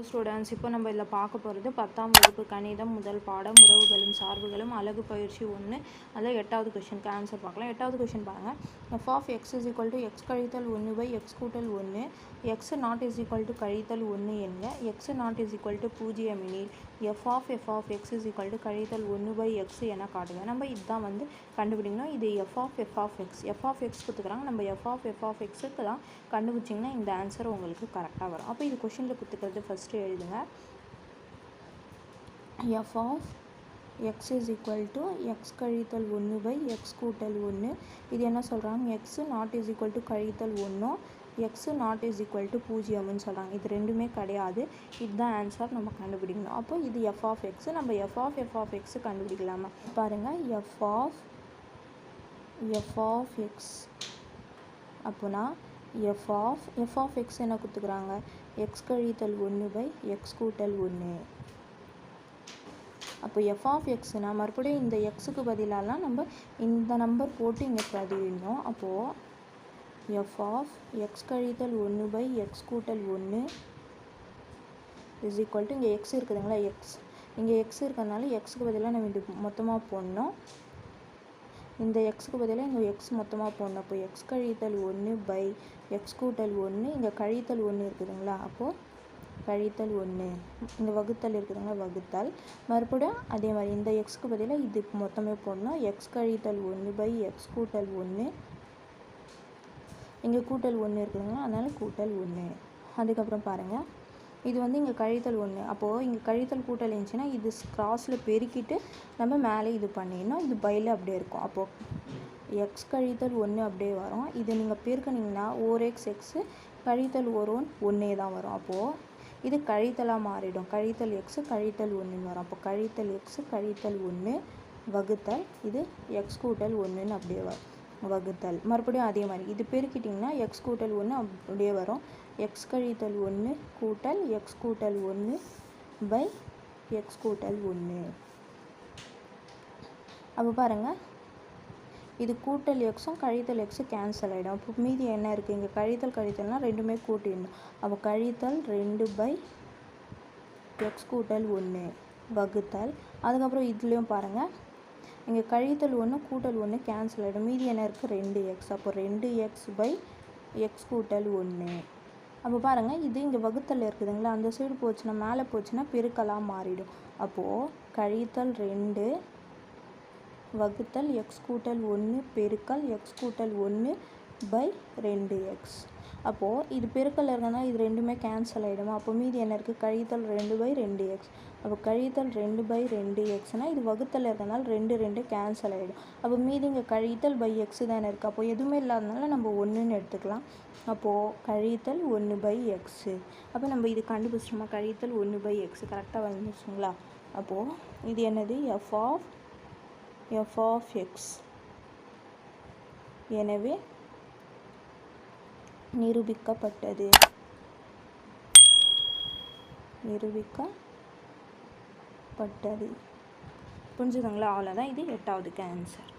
Students, இப்போ நம்ம இதில் பார்க்க போகிறது 10ஆம் வகுப்பு கணிதம் முதல் பாடம் உறவுகளும் சார்புகளும் அலகு பயிற்சி 1. அதில் 8வது கொஷனுக்கு ஆன்சர் பார்க்கலாம். 8வது கொஷின் பாருங்கள். F of x is equal to x கழித்தல் 1/x கூட்டல் 1 x not is equal to கழித்தல் 1 என்க x not is equal to 0 எனில் f of x is equal to கழித்தல் 1/x என காட்டுங்க. நம்ம இதுதான் வந்து கண்டுபிடிக்கணும். இது எஃப் ஆஃப் எக்ஸ் கொடுத்துக்கிறாங்க. நம்ம எஃப் ஆஃப் எக்ஸுக்கு தான் கண்டுபிடிச்சிங்கன்னா இந்த ஆன்சர் உங்களுக்கு கரெக்டாக வரும். அப்போ இது கொஷினில் கொடுத்துக்கிறது ஃபஸ்ட்டு எழுதுங்க. F of x is equal to x கழித்தல் 1/x கூட்டல் 1. இது என்ன சொல்கிறாங்க? X not is equal to கழித்தல் 1, x not is equal to 0ன்னு சொல்கிறாங்க. இது ரெண்டுமே கிடையாது. இதுதான் ஆன்சர் நம்ம கண்டுபிடிக்கணும். அப்போ இது எஃப் ஆஃப் எக்ஸு. நம்ம எஃப் ஆஃப் எக்ஸு கண்டுபிடிக்கலாமா? பாருங்கள், எஃப் ஆஃப் எக்ஸ் அப்போனா எஃப் ஆஃப் எக்ஸ் என்ன கொடுத்துக்கிறாங்க? எக்ஸ் கழித்தல் 1/x கூட்டல் 1. அப்போ எஃப் ஆஃப் எக்ஸ்னால் மறுபடியும் இந்த எக்ஸுக்கு பதிலாலாம் நம்ம இந்த நம்பர் போட்டு இங்கே பதிவிடணும். அப்போது எஃப் ஆஃப் எக்ஸ் கழித்தல் 1/x கூட்டல் 1 இஸ் ஈக்குவல் டு இங்கே எக்ஸ் இருக்குதுங்களா, எக்ஸ் இங்கே எக்ஸ் இருக்கிறதுனால எக்ஸுக்கு பதிலாக நம்ம இது மொத்தமாக போடணும். இந்த எக்ஸுக்கு பதிலாக இங்கே எக்ஸ் மொத்தமாக போடணும். அப்போ எக்ஸ் கழித்தல் 1/x கூட்டல் 1, இங்கே கழித்தல் 1 இருக்குதுங்களா, அப்போது கழித்தல் 1, இங்கே வகுத்தல் இருக்குதுங்களா, வகுத்தல். மறுபடியும் அதே மாதிரி இந்த எக்ஸுக்கு பதிலாக இது மொத்தமே போடணும். எக்ஸ் கழித்தல் 1/x கூட்டல் 1, இங்கே கூட்டல் 1 இருக்குதுங்களா, அதனால் கூட்டல் 1. அதுக்கப்புறம் பாருங்கள், இது வந்து இங்கே கழித்தல் 1. அப்போது இங்கே கழித்தல் கூட்டல் இருந்துச்சுன்னா இது கிராஸில் பெருக்கிட்டு நம்ம மேலே இது பண்ணிடணும். இது பையில் அப்படியே இருக்கும். அப்போது எக்ஸ் கழித்தல் 1 அப்படியே வரும். இது நீங்கள் பெருக்கினீங்கன்னா 4x கழித்தல் 1 தான் வரும். அப்போது இது கழித்தலாக மாறிடும். கழித்தல் எக்ஸு கழித்தல் 1ன்னு வரும். அப்போ கழித்தல் எக்ஸு கழித்தல் 1 வகுத்தல் இது எக்ஸ் கூட்டல் 1ன்னு அப்படியே வரும், வகுத்தல். மறுபடியும் அதே மாதிரி இது பெருக்கிட்டிங்கன்னா எக்ஸ் கூட்டல் 1 அப்படியே வரும். எக்ஸ் கழித்தல் 1 கூட்டல் எக்ஸ் கூட்டல் 1/x கூட்டல் 1. அப்போ பாருங்கள், இது கூட்டல் எக்ஸும் கழித்தல் எக்ஸும் கேன்சல் ஆகிடும். அப்போ மீதி என்ன இருக்குது? இங்கே கழித்தல்னால் ரெண்டுமே கூட்டிடணும். அப்போ கழித்தல் 2/x கூட்டல் 1 வகுத்தல். அதுக்கப்புறம் இதுலேயும் பாருங்கள், இங்கே கழித்தல் 1 கூட்டல் 1 கேன்சல் ஆகிடும். மீதி என்ன இருக்குது? 2x. அப்போ 2x/x கூட்டல் 1. அப்போ பாருங்கள், இது இங்கே வகுத்தல் இருக்குதுங்களா, அந்த சைடு போச்சுன்னா மேலே போச்சுன்னா பெருக்கலாக மாறிடும். அப்போது கழித்தல் 2 வகுத்தல் எக்ஸ் கூட்டல் 1 பெருக்கல் எக்ஸ் கூட்டல் 1/2x. அப்போது இது பெருக்கல் இருக்கிறதுனால இது ரெண்டுமே கேன்சல் ஆகிடுமா. அப்போ மீதி என்ன இருக்குது? கழித்தல் 2/2x. அப்போ கழித்தல் 2/2xனால் இது வகுத்தல் இருக்கிறதுனால 2 கேன்சல் ஆகிடும். அப்போ மீதி இங்கே கழித்தல் x தானே இருக்குது. அப்போ எதுவுமே இல்லாதனால நம்ம 1ன்னு எடுத்துக்கலாம். அப்போது கழித்தல் 1/x. அப்போ நம்ம இது கண்டுபிடிச்சோமா, கழித்தல் 1/x கரெக்டாக வந்துச்சுங்களா. அப்போது இது என்னது? F of x. எனவே நிரூபிக்கப்பட்டது. புரிஞ்சுதுங்களா? அவ்வளோதான். இது 8வதுக்கு ஆன்சர்.